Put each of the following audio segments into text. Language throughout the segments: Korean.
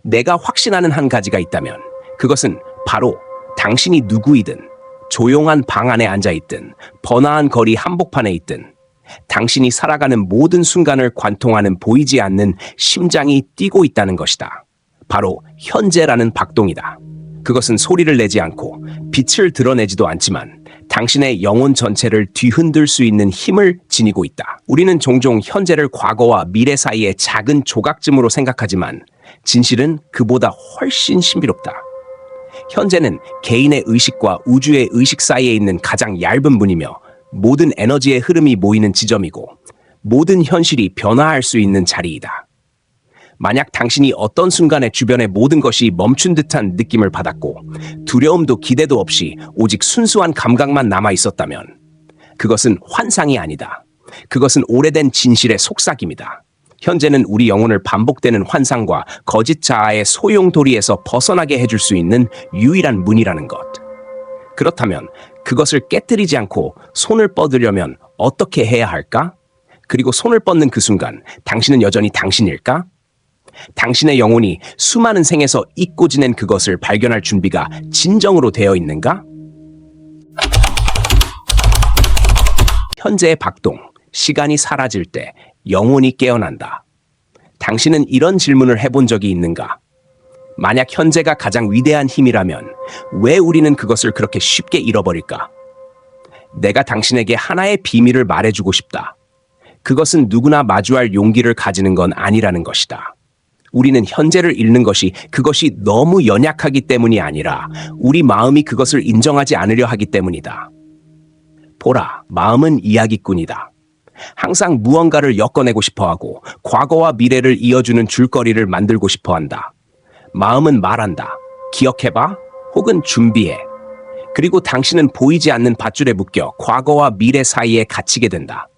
내가 확신하는 한 가지가 있다면 그것은 바로 당신이 누구이든 조용한 방 안에 앉아있든 번화한 거리 한복판에 있든 당신이 살아가는 모든 순간을 관통하는 보이지 않는 심장이 뛰고 있다는 것이다. 바로 현재라는 박동이다. 그것은 소리를 내지 않고 빛을 드러내지도 않지만 당신의 영혼 전체를 뒤흔들 수 있는 힘을 지니고 있다. 우리는 종종 현재를 과거와 미래 사이의 작은 조각쯤으로 생각하지만 진실은 그보다 훨씬 신비롭다. 현재는 개인의 의식과 우주의 의식 사이에 있는 가장 얇은 문이며 모든 에너지의 흐름이 모이는 지점이고 모든 현실이 변화할 수 있는 자리이다. 만약 당신이 어떤 순간에 주변의 모든 것이 멈춘 듯한 느낌을 받았고 두려움도 기대도 없이 오직 순수한 감각만 남아 있었다면 그것은 환상이 아니다. 그것은 오래된 진실의 속삭임이다. 현재는 우리 영혼을 반복되는 환상과 거짓 자아의 소용돌이에서 벗어나게 해줄 수 있는 유일한 문이라는 것. 그렇다면 그것을 깨뜨리지 않고 손을 뻗으려면 어떻게 해야 할까? 그리고 손을 뻗는 그 순간 당신은 여전히 당신일까? 당신의 영혼이 수많은 생에서 잊고 지낸 그것을 발견할 준비가 진정으로 되어 있는가? 현재의 박동, 시간이 사라질 때 영혼이 깨어난다. 당신은 이런 질문을 해본 적이 있는가? 만약 현재가 가장 위대한 힘이라면 왜 우리는 그것을 그렇게 쉽게 잃어버릴까? 내가 당신에게 하나의 비밀을 말해주고 싶다. 그것은 누구나 마주할 용기를 가지는 건 아니라는 것이다. 우리는 현재를 잃는 것이 그것이 너무 연약하기 때문이 아니라 우리 마음이 그것을 인정하지 않으려 하기 때문이다. 보라, 마음은 이야기꾼이다. 항상 무언가를 엮어내고 싶어하고 과거와 미래를 이어주는 줄거리를 만들고 싶어한다. 마음은 말한다. 기억해봐. 혹은 준비해. 그리고 당신은 보이지 않는 밧줄에 묶여 과거와 미래 사이에 갇히게 된다.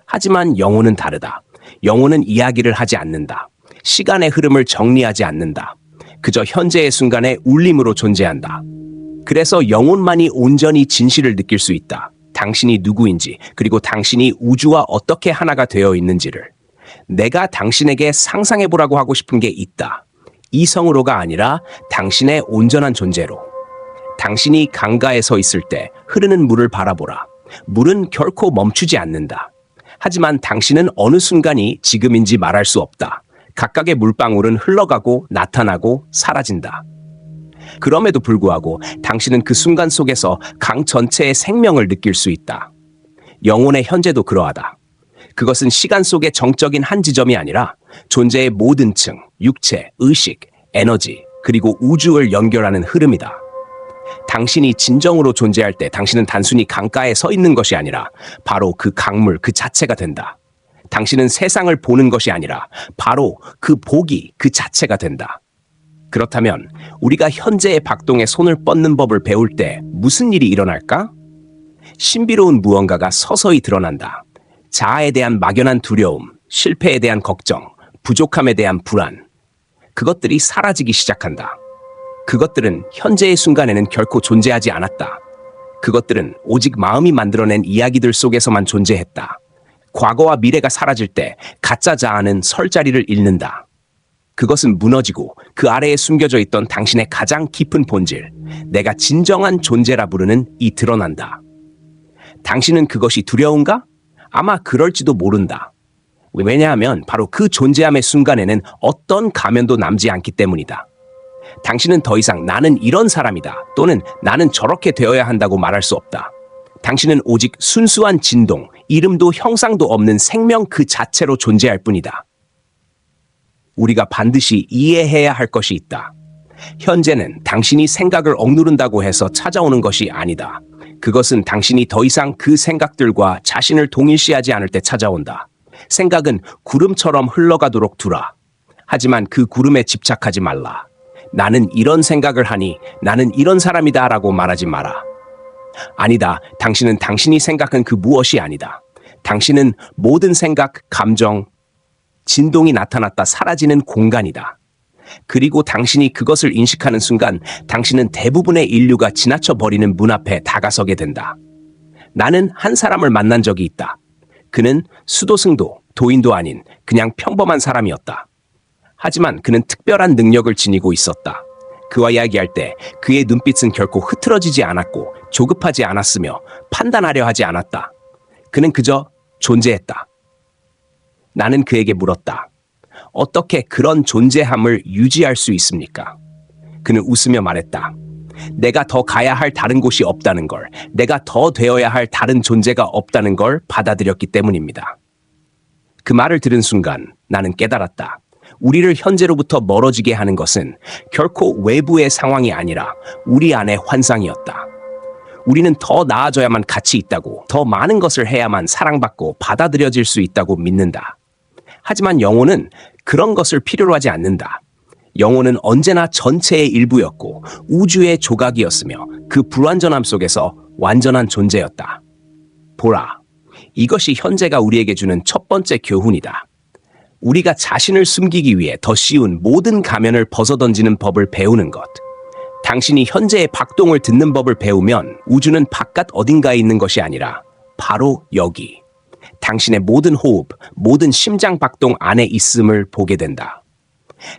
하지만 영혼은 다르다. 영혼은 이야기를 하지 않는다. 시간의 흐름을 정리하지 않는다. 그저 현재의 순간에 울림으로 존재한다. 그래서 영혼만이 온전히 진실을 느낄 수 있다. 당신이 누구인지, 그리고 당신이 우주와 어떻게 하나가 되어 있는지를. 내가 당신에게 상상해보라고 하고 싶은 게 있다. 이성으로가 아니라 당신의 온전한 존재로. 당신이 강가에 서 있을 때 흐르는 물을 바라보라. 물은 결코 멈추지 않는다. 하지만 당신은 어느 순간이 지금인지 말할 수 없다. 각각의 물방울은 흘러가고 나타나고 사라진다. 그럼에도 불구하고 당신은 그 순간 속에서 강 전체의 생명을 느낄 수 있다. 영혼의 현재도 그러하다. 그것은 시간 속의 정적인 한 지점이 아니라 존재의 모든 층, 육체, 의식, 에너지, 그리고 우주를 연결하는 흐름이다. 당신이 진정으로 존재할 때 당신은 단순히 강가에 서 있는 것이 아니라 바로 그 강물 그 자체가 된다. 당신은 세상을 보는 것이 아니라 바로 그 보기 그 자체가 된다. 그렇다면 우리가 현재의 박동에 손을 뻗는 법을 배울 때 무슨 일이 일어날까? 신비로운 무언가가 서서히 드러난다. 자아에 대한 막연한 두려움, 실패에 대한 걱정, 부족함에 대한 불안. 그것들이 사라지기 시작한다. 그것들은 현재의 순간에는 결코 존재하지 않았다. 그것들은 오직 마음이 만들어낸 이야기들 속에서만 존재했다. 과거와 미래가 사라질 때 가짜 자아는 설 자리를 잃는다. 그것은 무너지고 그 아래에 숨겨져 있던 당신의 가장 깊은 본질, 내가 진정한 존재라 부르는 이 드러난다. 당신은 그것이 두려운가? 아마 그럴지도 모른다. 왜냐하면 바로 그 존재함의 순간에는 어떤 가면도 남지 않기 때문이다. 당신은 더 이상 나는 이런 사람이다 또는 나는 저렇게 되어야 한다고 말할 수 없다. 당신은 오직 순수한 진동, 이름도 형상도 없는 생명 그 자체로 존재할 뿐이다. 우리가 반드시 이해해야 할 것이 있다. 현재는 당신이 생각을 억누른다고 해서 찾아오는 것이 아니다. 그것은 당신이 더 이상 그 생각들과 자신을 동일시하지 않을 때 찾아온다. 생각은 구름처럼 흘러가도록 두라. 하지만 그 구름에 집착하지 말라. 나는 이런 생각을 하니 나는 이런 사람이다 라고 말하지 마라. 아니다. 당신은 당신이 생각한 그 무엇이 아니다. 당신은 모든 생각, 감정, 진동이 나타났다 사라지는 공간이다. 그리고 당신이 그것을 인식하는 순간 당신은 대부분의 인류가 지나쳐 버리는 문 앞에 다가서게 된다. 나는 한 사람을 만난 적이 있다. 그는 수도승도 도인도 아닌 그냥 평범한 사람이었다. 하지만 그는 특별한 능력을 지니고 있었다. 그와 이야기할 때 그의 눈빛은 결코 흐트러지지 않았고 조급하지 않았으며 판단하려 하지 않았다. 그는 그저 존재했다. 나는 그에게 물었다. 어떻게 그런 존재함을 유지할 수 있습니까? 그는 웃으며 말했다. 내가 더 가야 할 다른 곳이 없다는 걸, 내가 더 되어야 할 다른 존재가 없다는 걸 받아들였기 때문입니다. 그 말을 들은 순간 나는 깨달았다. 우리를 현재로부터 멀어지게 하는 것은 결코 외부의 상황이 아니라 우리 안의 환상이었다. 우리는 더 나아져야만 가치 있다고, 더 많은 것을 해야만 사랑받고 받아들여질 수 있다고 믿는다. 하지만 영혼은 그런 것을 필요로 하지 않는다. 영혼은 언제나 전체의 일부였고 우주의 조각이었으며 그 불완전함 속에서 완전한 존재였다. 보라, 이것이 현재가 우리에게 주는 첫 번째 교훈이다. 우리가 자신을 숨기기 위해 더 씌운 모든 가면을 벗어던지는 법을 배우는 것. 당신이 현재의 박동을 듣는 법을 배우면 우주는 바깥 어딘가에 있는 것이 아니라 바로 여기. 당신의 모든 호흡, 모든 심장 박동 안에 있음을 보게 된다.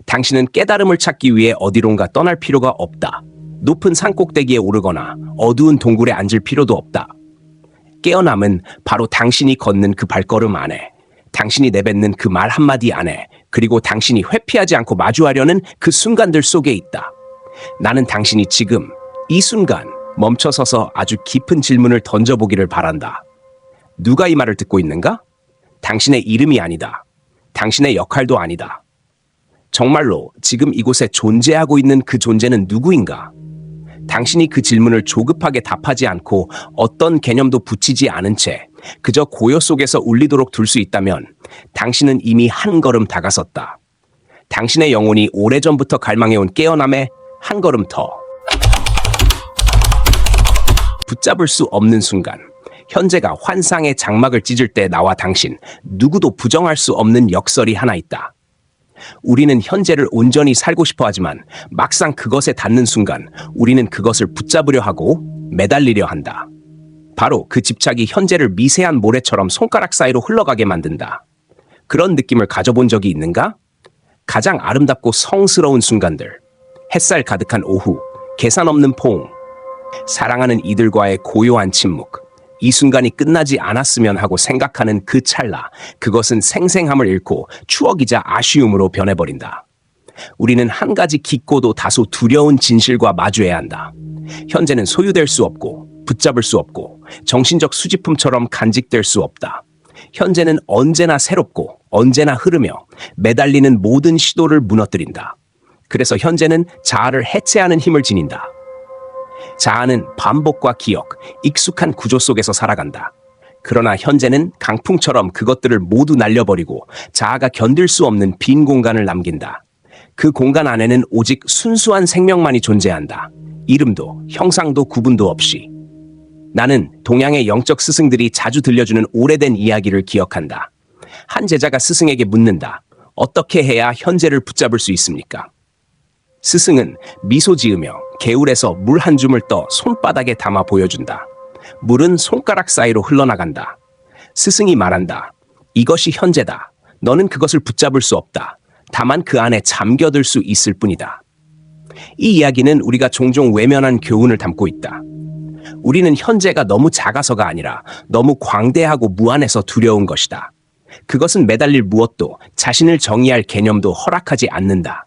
당신은 깨달음을 찾기 위해 어디론가 떠날 필요가 없다. 높은 산 꼭대기에 오르거나 어두운 동굴에 앉을 필요도 없다. 깨어남은 바로 당신이 걷는 그 발걸음 안에, 당신이 내뱉는 그 말 한마디 안에, 그리고 당신이 회피하지 않고 마주하려는 그 순간들 속에 있다. 나는 당신이 지금 이 순간 멈춰서서 아주 깊은 질문을 던져보기를 바란다. 누가 이 말을 듣고 있는가? 당신의 이름이 아니다. 당신의 역할도 아니다. 정말로 지금 이곳에 존재하고 있는 그 존재는 누구인가? 당신이 그 질문을 조급하게 답하지 않고 어떤 개념도 붙이지 않은 채 그저 고요 속에서 울리도록 둘 수 있다면 당신은 이미 한 걸음 다가섰다. 당신의 영혼이 오래전부터 갈망해온 깨어남에 한 걸음 더. 붙잡을 수 없는 순간, 현재가 환상의 장막을 찢을 때 나와 당신, 누구도 부정할 수 없는 역설이 하나 있다. 우리는 현재를 온전히 살고 싶어 하지만 막상 그것에 닿는 순간 우리는 그것을 붙잡으려 하고 매달리려 한다. 바로 그 집착이 현재를 미세한 모래처럼 손가락 사이로 흘러가게 만든다. 그런 느낌을 가져본 적이 있는가? 가장 아름답고 성스러운 순간들, 햇살 가득한 오후, 계산 없는 포옹, 사랑하는 이들과의 고요한 침묵, 이 순간이 끝나지 않았으면 하고 생각하는 그 찰나, 그것은 생생함을 잃고 추억이자 아쉬움으로 변해버린다. 우리는 한 가지 깊고도 다소 두려운 진실과 마주해야 한다. 현재는 소유될 수 없고 붙잡을 수 없고 정신적 수집품처럼 간직될 수 없다. 현재는 언제나 새롭고 언제나 흐르며 매달리는 모든 시도를 무너뜨린다. 그래서 현재는 자아를 해체하는 힘을 지닌다. 자아는 반복과 기억, 익숙한 구조 속에서 살아간다. 그러나 현재는 강풍처럼 그것들을 모두 날려버리고 자아가 견딜 수 없는 빈 공간을 남긴다. 그 공간 안에는 오직 순수한 생명만이 존재한다. 이름도 형상도 구분도 없이. 나는 동양의 영적 스승들이 자주 들려주는 오래된 이야기를 기억한다. 한 제자가 스승에게 묻는다. 어떻게 해야 현재를 붙잡을 수 있습니까? 스승은 미소 지으며 개울에서 물 한 줌을 떠 손바닥에 담아 보여준다. 물은 손가락 사이로 흘러나간다. 스승이 말한다. 이것이 현재다. 너는 그것을 붙잡을 수 없다. 다만 그 안에 잠겨들 수 있을 뿐이다. 이 이야기는 우리가 종종 외면한 교훈을 담고 있다. 우리는 현재가 너무 작아서가 아니라 너무 광대하고 무한해서 두려운 것이다. 그것은 매달릴 무엇도 자신을 정의할 개념도 허락하지 않는다.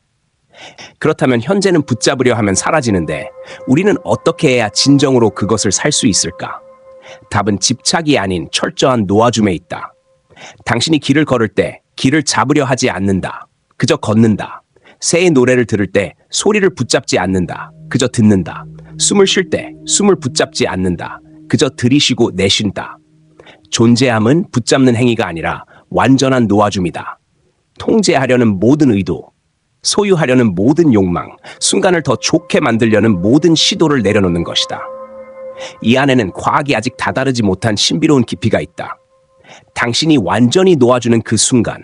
그렇다면 현재는 붙잡으려 하면 사라지는데 우리는 어떻게 해야 진정으로 그것을 살 수 있을까? 답은 집착이 아닌 철저한 놓아줌에 있다. 당신이 길을 걸을 때 길을 잡으려 하지 않는다. 그저 걷는다. 새의 노래를 들을 때 소리를 붙잡지 않는다. 그저 듣는다. 숨을 쉴 때 숨을 붙잡지 않는다. 그저 들이쉬고 내쉰다. 존재함은 붙잡는 행위가 아니라 완전한 놓아줌이다. 통제하려는 모든 의도, 소유하려는 모든 욕망, 순간을 더 좋게 만들려는 모든 시도를 내려놓는 것이다. 이 안에는 과학이 아직 다다르지 못한 신비로운 깊이가 있다. 당신이 완전히 놓아주는 그 순간,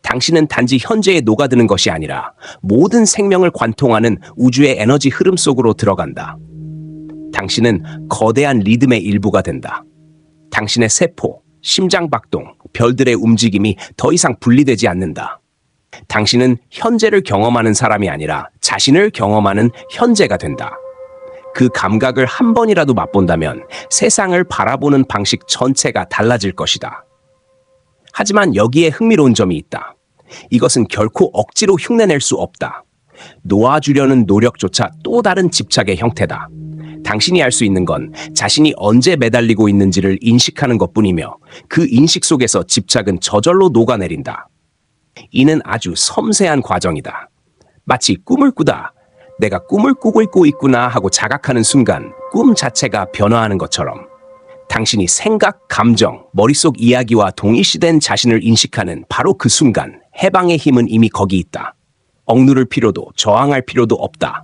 당신은 단지 현재에 녹아드는 것이 아니라 모든 생명을 관통하는 우주의 에너지 흐름 속으로 들어간다. 당신은 거대한 리듬의 일부가 된다. 당신의 세포, 심장박동, 별들의 움직임이 더 이상 분리되지 않는다. 당신은 현재를 경험하는 사람이 아니라 자신을 경험하는 현재가 된다. 그 감각을 한 번이라도 맛본다면 세상을 바라보는 방식 전체가 달라질 것이다. 하지만 여기에 흥미로운 점이 있다. 이것은 결코 억지로 흉내낼 수 없다. 놓아주려는 노력조차 또 다른 집착의 형태다. 당신이 할 수 있는 건 자신이 언제 매달리고 있는지를 인식하는 것뿐이며 그 인식 속에서 집착은 저절로 녹아내린다. 이는 아주 섬세한 과정이다. 마치 꿈을 꾸다. 내가 꿈을 꾸고 있구나 하고 자각하는 순간 꿈 자체가 변화하는 것처럼 당신이 생각, 감정, 머릿속 이야기와 동일시된 자신을 인식하는 바로 그 순간 해방의 힘은 이미 거기 있다. 억누를 필요도 저항할 필요도 없다.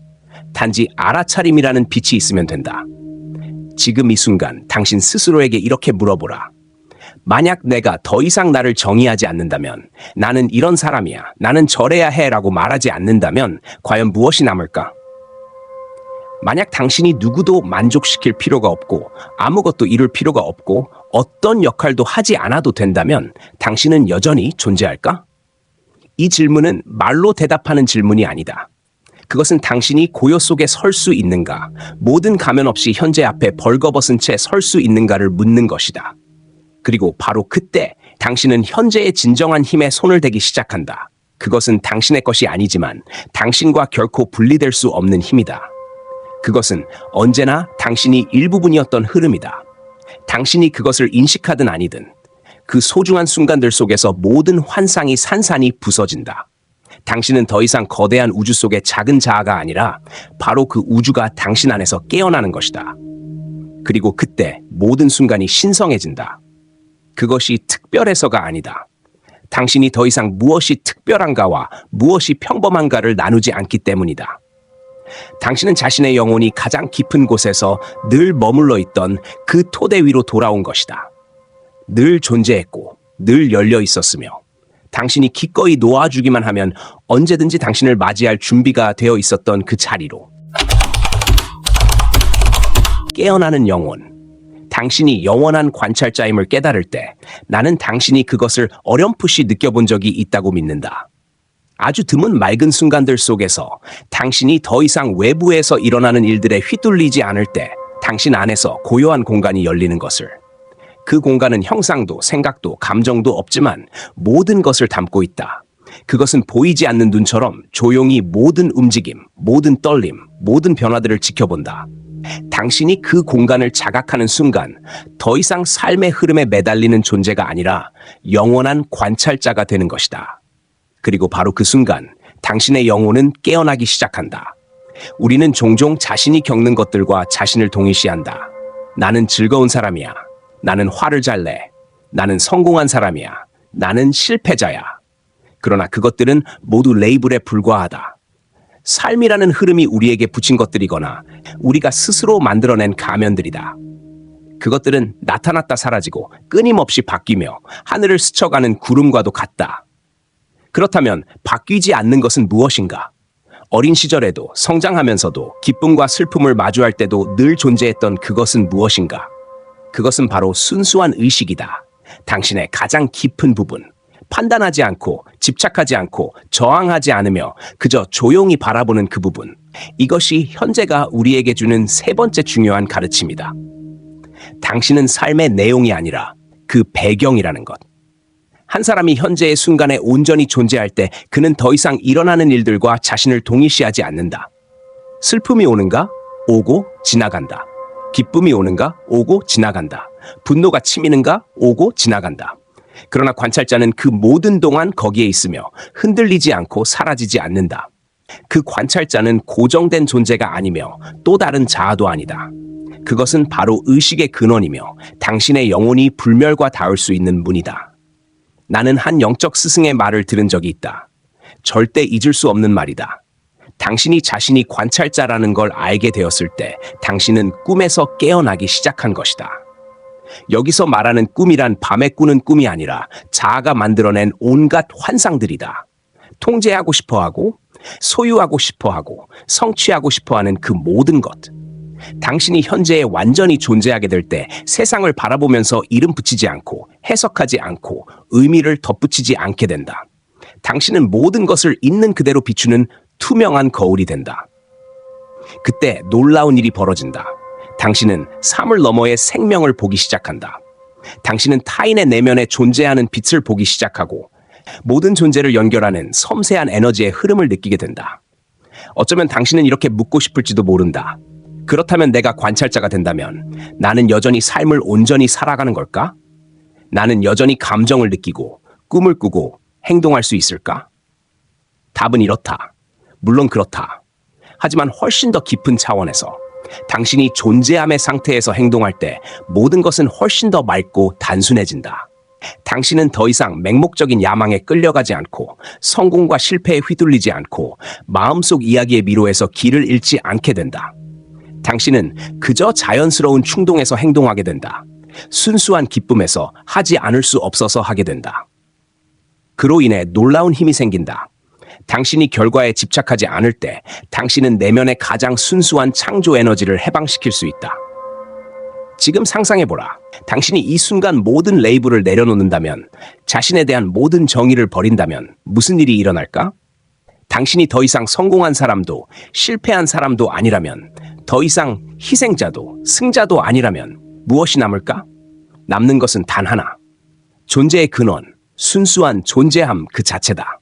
단지 알아차림이라는 빛이 있으면 된다. 지금 이 순간 당신 스스로에게 이렇게 물어보라. 만약 내가 더 이상 나를 정의하지 않는다면, 나는 이런 사람이야, 나는 저래야 해라고 말하지 않는다면 과연 무엇이 남을까? 만약 당신이 누구도 만족시킬 필요가 없고 아무것도 이룰 필요가 없고 어떤 역할도 하지 않아도 된다면 당신은 여전히 존재할까? 이 질문은 말로 대답하는 질문이 아니다. 그것은 당신이 고요 속에 설 수 있는가, 모든 가면 없이 현재 앞에 벌거벗은 채 설 수 있는가를 묻는 것이다. 그리고 바로 그때 당신은 현재의 진정한 힘에 손을 대기 시작한다. 그것은 당신의 것이 아니지만 당신과 결코 분리될 수 없는 힘이다. 그것은 언제나 당신이 일부분이었던 흐름이다. 당신이 그것을 인식하든 아니든 그 소중한 순간들 속에서 모든 환상이 산산이 부서진다. 당신은 더 이상 거대한 우주 속의 작은 자아가 아니라 바로 그 우주가 당신 안에서 깨어나는 것이다. 그리고 그때 모든 순간이 신성해진다. 그것이 특별해서가 아니다. 당신이 더 이상 무엇이 특별한가와 무엇이 평범한가를 나누지 않기 때문이다. 당신은 자신의 영혼이 가장 깊은 곳에서 늘 머물러 있던 그 토대 위로 돌아온 것이다. 늘 존재했고 늘 열려 있었으며 당신이 기꺼이 놓아주기만 하면 언제든지 당신을 맞이할 준비가 되어 있었던 그 자리로. 깨어나는 영혼. 당신이 영원한 관찰자임을 깨달을 때 나는 당신이 그것을 어렴풋이 느껴본 적이 있다고 믿는다. 아주 드문 맑은 순간들 속에서 당신이 더 이상 외부에서 일어나는 일들에 휘둘리지 않을 때 당신 안에서 고요한 공간이 열리는 것을. 그 공간은 형상도 생각도 감정도 없지만 모든 것을 담고 있다. 그것은 보이지 않는 눈처럼 조용히 모든 움직임, 모든 떨림, 모든 변화들을 지켜본다. 당신이 그 공간을 자각하는 순간 더 이상 삶의 흐름에 매달리는 존재가 아니라 영원한 관찰자가 되는 것이다. 그리고 바로 그 순간 당신의 영혼은 깨어나기 시작한다. 우리는 종종 자신이 겪는 것들과 자신을 동일시한다. 나는 즐거운 사람이야. 나는 화를 잘 내. 나는 성공한 사람이야. 나는 실패자야. 그러나 그것들은 모두 레이블에 불과하다. 삶이라는 흐름이 우리에게 붙인 것들이거나 우리가 스스로 만들어낸 가면들이다. 그것들은 나타났다 사라지고 끊임없이 바뀌며 하늘을 스쳐가는 구름과도 같다. 그렇다면 바뀌지 않는 것은 무엇인가? 어린 시절에도 성장하면서도 기쁨과 슬픔을 마주할 때도 늘 존재했던 그것은 무엇인가? 그것은 바로 순수한 의식이다. 당신의 가장 깊은 부분. 판단하지 않고 집착하지 않고 저항하지 않으며 그저 조용히 바라보는 그 부분. 이것이 현재가 우리에게 주는 세 번째 중요한 가르침이다. 당신은 삶의 내용이 아니라 그 배경이라는 것. 한 사람이 현재의 순간에 온전히 존재할 때 그는 더 이상 일어나는 일들과 자신을 동일시하지 않는다. 슬픔이 오는가? 오고 지나간다. 기쁨이 오는가? 오고 지나간다. 분노가 치미는가? 오고 지나간다. 그러나 관찰자는 그 모든 동안 거기에 있으며 흔들리지 않고 사라지지 않는다. 그 관찰자는 고정된 존재가 아니며 또 다른 자아도 아니다. 그것은 바로 의식의 근원이며 당신의 영혼이 불멸과 닿을 수 있는 문이다. 나는 한 영적 스승의 말을 들은 적이 있다. 절대 잊을 수 없는 말이다. 당신이 자신이 관찰자라는 걸 알게 되었을 때 당신은 꿈에서 깨어나기 시작한 것이다. 여기서 말하는 꿈이란 밤에 꾸는 꿈이 아니라 자아가 만들어낸 온갖 환상들이다. 통제하고 싶어하고 소유하고 싶어하고 성취하고 싶어하는 그 모든 것. 당신이 현재에 완전히 존재하게 될 때 세상을 바라보면서 이름 붙이지 않고 해석하지 않고 의미를 덧붙이지 않게 된다. 당신은 모든 것을 있는 그대로 비추는 투명한 거울이 된다. 그때 놀라운 일이 벌어진다. 당신은 삶을 너머의 생명을 보기 시작한다. 당신은 타인의 내면에 존재하는 빛을 보기 시작하고 모든 존재를 연결하는 섬세한 에너지의 흐름을 느끼게 된다. 어쩌면 당신은 이렇게 묻고 싶을지도 모른다. 그렇다면 내가 관찰자가 된다면 나는 여전히 삶을 온전히 살아가는 걸까? 나는 여전히 감정을 느끼고 꿈을 꾸고 행동할 수 있을까? 답은 이렇다. 물론 그렇다. 하지만 훨씬 더 깊은 차원에서 당신이 존재함의 상태에서 행동할 때 모든 것은 훨씬 더 맑고 단순해진다. 당신은 더 이상 맹목적인 야망에 끌려가지 않고 성공과 실패에 휘둘리지 않고 마음속 이야기의 미로에서 길을 잃지 않게 된다. 당신은 그저 자연스러운 충동에서 행동하게 된다. 순수한 기쁨에서 하지 않을 수 없어서 하게 된다. 그로 인해 놀라운 힘이 생긴다. 당신이 결과에 집착하지 않을 때 당신은 내면의 가장 순수한 창조 에너지를 해방시킬 수 있다. 지금 상상해보라. 당신이 이 순간 모든 레이블을 내려놓는다면, 자신에 대한 모든 정의를 버린다면 무슨 일이 일어날까? 당신이 더 이상 성공한 사람도 실패한 사람도 아니라면, 더 이상 희생자도 승자도 아니라면 무엇이 남을까? 남는 것은 단 하나. 존재의 근원, 순수한 존재함 그 자체다.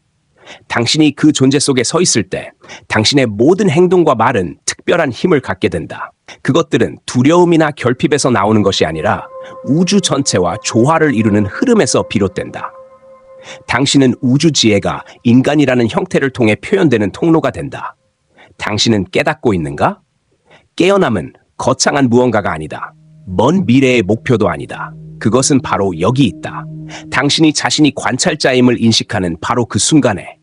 당신이 그 존재 속에 서 있을 때 당신의 모든 행동과 말은 특별한 힘을 갖게 된다. 그것들은 두려움이나 결핍에서 나오는 것이 아니라 우주 전체와 조화를 이루는 흐름에서 비롯된다. 당신은 우주 지혜가 인간이라는 형태를 통해 표현되는 통로가 된다. 당신은 깨닫고 있는가? 깨어남은 거창한 무언가가 아니다. 먼 미래의 목표도 아니다. 그것은 바로 여기 있다. 당신이 자신이 관찰자임을 인식하는 바로 그 순간에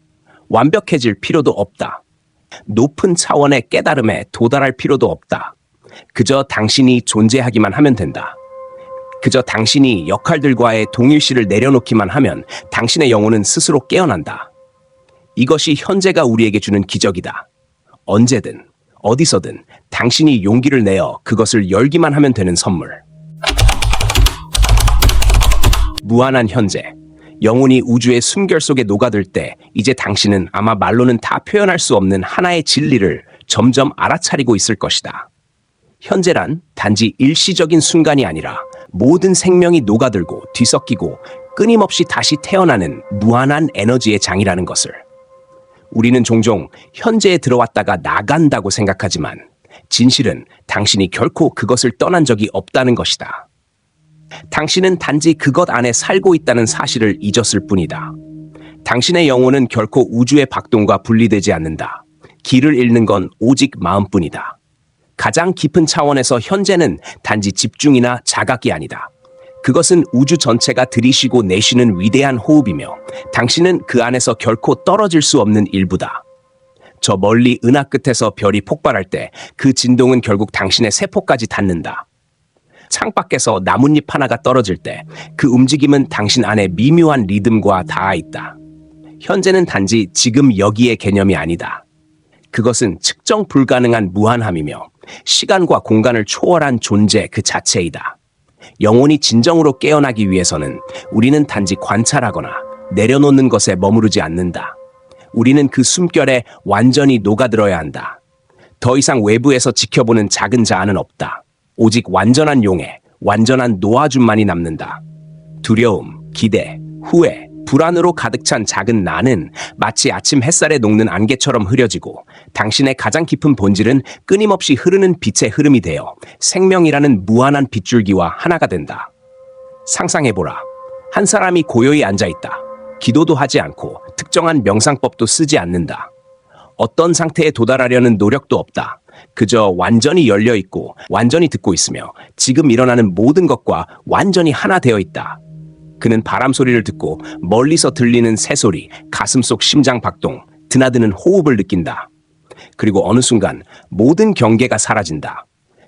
완벽해질 필요도 없다. 높은 차원의 깨달음에 도달할 필요도 없다. 그저 당신이 존재하기만 하면 된다. 그저 당신이 역할들과의 동일시를 내려놓기만 하면 당신의 영혼은 스스로 깨어난다. 이것이 현재가 우리에게 주는 기적이다. 언제든, 어디서든 당신이 용기를 내어 그것을 열기만 하면 되는 선물. 무한한 현재. 영혼이 우주의 숨결 속에 녹아들 때 이제 당신은 아마 말로는 다 표현할 수 없는 하나의 진리를 점점 알아차리고 있을 것이다. 현재란 단지 일시적인 순간이 아니라 모든 생명이 녹아들고 뒤섞이고 끊임없이 다시 태어나는 무한한 에너지의 장이라는 것을. 우리는 종종 현재에 들어왔다가 나간다고 생각하지만 진실은 당신이 결코 그것을 떠난 적이 없다는 것이다. 당신은 단지 그것 안에 살고 있다는 사실을 잊었을 뿐이다. 당신의 영혼은 결코 우주의 박동과 분리되지 않는다. 길을 잃는 건 오직 마음뿐이다. 가장 깊은 차원에서 현재는 단지 집중이나 자각이 아니다. 그것은 우주 전체가 들이쉬고 내쉬는 위대한 호흡이며 당신은 그 안에서 결코 떨어질 수 없는 일부다. 저 멀리 은하 끝에서 별이 폭발할 때 그 진동은 결국 당신의 세포까지 닿는다. 창밖에서 나뭇잎 하나가 떨어질 때 그 움직임은 당신 안에 미묘한 리듬과 닿아 있다. 현재는 단지 지금 여기의 개념이 아니다. 그것은 측정 불가능한 무한함이며 시간과 공간을 초월한 존재 그 자체이다. 영혼이 진정으로 깨어나기 위해서는 우리는 단지 관찰하거나 내려놓는 것에 머무르지 않는다. 우리는 그 숨결에 완전히 녹아들어야 한다. 더 이상 외부에서 지켜보는 작은 자아는 없다. 오직 완전한 용해, 완전한 노아줌만이 남는다. 두려움, 기대, 후회, 불안으로 가득 찬 작은 나는 마치 아침 햇살에 녹는 안개처럼 흐려지고 당신의 가장 깊은 본질은 끊임없이 흐르는 빛의 흐름이 되어 생명이라는 무한한 빗줄기와 하나가 된다. 상상해보라. 한 사람이 고요히 앉아있다. 기도도 하지 않고 특정한 명상법도 쓰지 않는다. 어떤 상태에 도달하려는 노력도 없다. 그저 완전히 열려있고 완전히 듣고 있으며 지금 일어나는 모든 것과 완전히 하나 되어 있다. 그는 바람 소리를 듣고 멀리서 들리는 새소리, 가슴속 심장 박동, 드나드는 호흡을 느낀다. 그리고 어느 순간 모든 경계가 사라진다.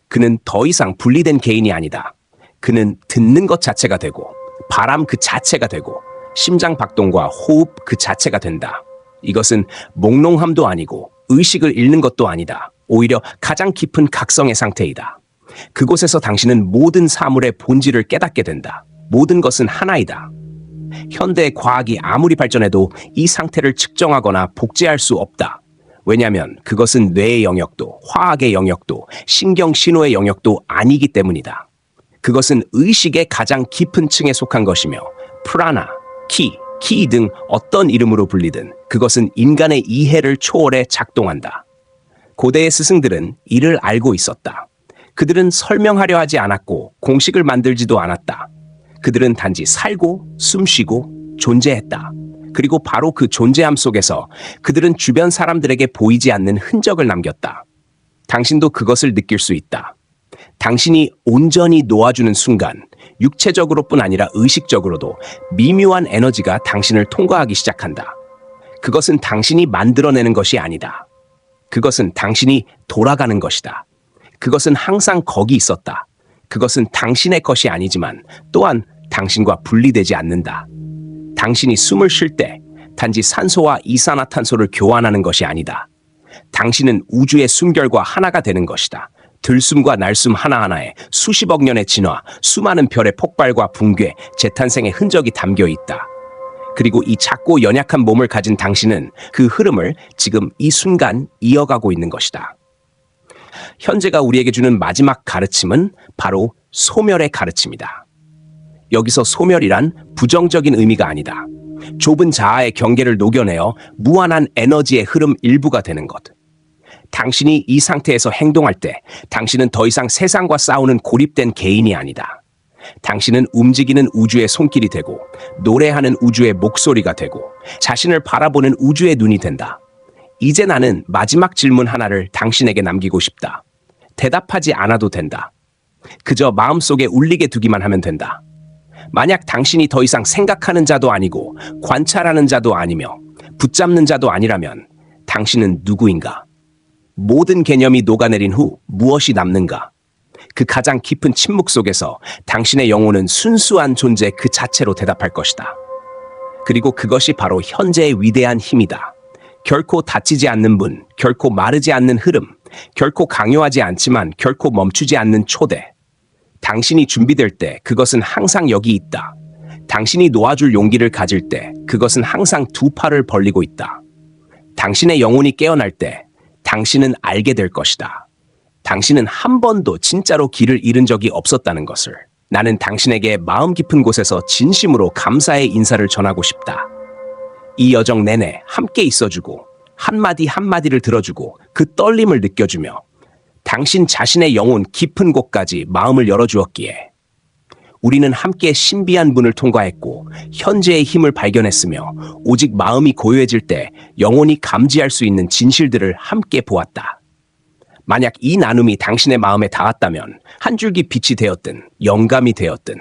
그는 더 이상 분리된 개인이 아니다. 그는 듣는 것 자체가 되고 바람 그 자체가 되고 심장 박동과 호흡 그 자체가 된다. 이것은 몽롱함도 아니고 의식을 잃는 것도 아니다. 오히려 가장 깊은 각성의 상태이다. 그곳에서 당신은 모든 사물의 본질을 깨닫게 된다. 모든 것은 하나이다. 현대의 과학이 아무리 발전해도 이 상태를 측정하거나 복제할 수 없다. 왜냐하면 그것은 뇌의 영역도, 화학의 영역도, 신경 신호의 영역도 아니기 때문이다. 그것은 의식의 가장 깊은 층에 속한 것이며 프라나, 키 등 어떤 이름으로 불리든 그것은 인간의 이해를 초월해 작동한다. 고대의 스승들은 이를 알고 있었다. 그들은 설명하려 하지 않았고 공식을 만들지도 않았다. 그들은 단지 살고 숨쉬고 존재했다. 그리고 바로 그 존재함 속에서 그들은 주변 사람들에게 보이지 않는 흔적을 남겼다. 당신도 그것을 느낄 수 있다. 당신이 온전히 놓아주는 순간, 육체적으로뿐 아니라 의식적으로도 미묘한 에너지가 당신을 통과하기 시작한다. 그것은 당신이 만들어내는 것이 아니다. 그것은 당신이 돌아가는 것이다. 그것은 항상 거기 있었다. 그것은 당신의 것이 아니지만 또한 당신과 분리되지 않는다. 당신이 숨을 쉴 때 단지 산소와 이산화탄소를 교환하는 것이 아니다. 당신은 우주의 숨결과 하나가 되는 것이다. 들숨과 날숨 하나하나에 수십억 년의 진화, 수많은 별의 폭발과 붕괴, 재탄생의 흔적이 담겨 있다. 그리고 이 작고 연약한 몸을 가진 당신은 그 흐름을 지금 이 순간 이어가고 있는 것이다. 현재가 우리에게 주는 마지막 가르침은 바로 소멸의 가르침이다. 여기서 소멸이란 부정적인 의미가 아니다. 좁은 자아의 경계를 녹여내어 무한한 에너지의 흐름 일부가 되는 것. 당신이 이 상태에서 행동할 때 당신은 더 이상 세상과 싸우는 고립된 개인이 아니다. 당신은 움직이는 우주의 손길이 되고 노래하는 우주의 목소리가 되고 자신을 바라보는 우주의 눈이 된다. 이제 나는 마지막 질문 하나를 당신에게 남기고 싶다. 대답하지 않아도 된다. 그저 마음속에 울리게 두기만 하면 된다. 만약 당신이 더 이상 생각하는 자도 아니고 관찰하는 자도 아니며 붙잡는 자도 아니라면 당신은 누구인가? 모든 개념이 녹아내린 후 무엇이 남는가? 그 가장 깊은 침묵 속에서 당신의 영혼은 순수한 존재 그 자체로 대답할 것이다. 그리고 그것이 바로 현재의 위대한 힘이다. 결코 닫히지 않는 문, 결코 마르지 않는 흐름, 결코 강요하지 않지만 결코 멈추지 않는 초대. 당신이 준비될 때 그것은 항상 여기 있다. 당신이 놓아줄 용기를 가질 때 그것은 항상 두 팔을 벌리고 있다. 당신의 영혼이 깨어날 때 당신은 알게 될 것이다. 당신은 한 번도 진짜로 길을 잃은 적이 없었다는 것을. 나는 당신에게 마음 깊은 곳에서 진심으로 감사의 인사를 전하고 싶다. 이 여정 내내 함께 있어주고 한마디 한마디를 들어주고 그 떨림을 느껴주며 당신 자신의 영혼 깊은 곳까지 마음을 열어주었기에 우리는 함께 신비한 문을 통과했고 현재의 힘을 발견했으며 오직 마음이 고요해질 때 영혼이 감지할 수 있는 진실들을 함께 보았다. 만약 이 나눔이 당신의 마음에 닿았다면 한 줄기 빛이 되었든 영감이 되었든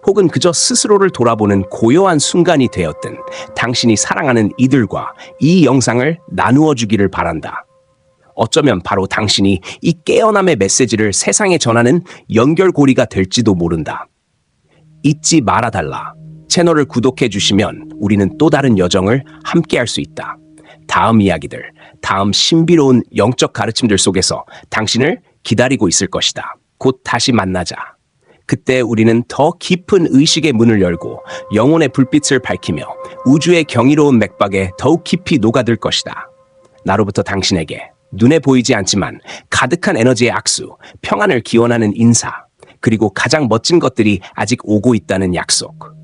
혹은 그저 스스로를 돌아보는 고요한 순간이 되었든 당신이 사랑하는 이들과 이 영상을 나누어 주기를 바란다. 어쩌면 바로 당신이 이 깨어남의 메시지를 세상에 전하는 연결고리가 될지도 모른다. 잊지 말아달라. 채널을 구독해 주시면 우리는 또 다른 여정을 함께 할 수 있다. 다음 이야기들, 다음 신비로운 영적 가르침들 속에서 당신을 기다리고 있을 것이다. 곧 다시 만나자. 그때 우리는 더 깊은 의식의 문을 열고 영혼의 불빛을 밝히며 우주의 경이로운 맥박에 더욱 깊이 녹아들 것이다. 나로부터 당신에게 눈에 보이지 않지만 가득한 에너지의 악수, 평안을 기원하는 인사, 그리고 가장 멋진 것들이 아직 오고 있다는 약속.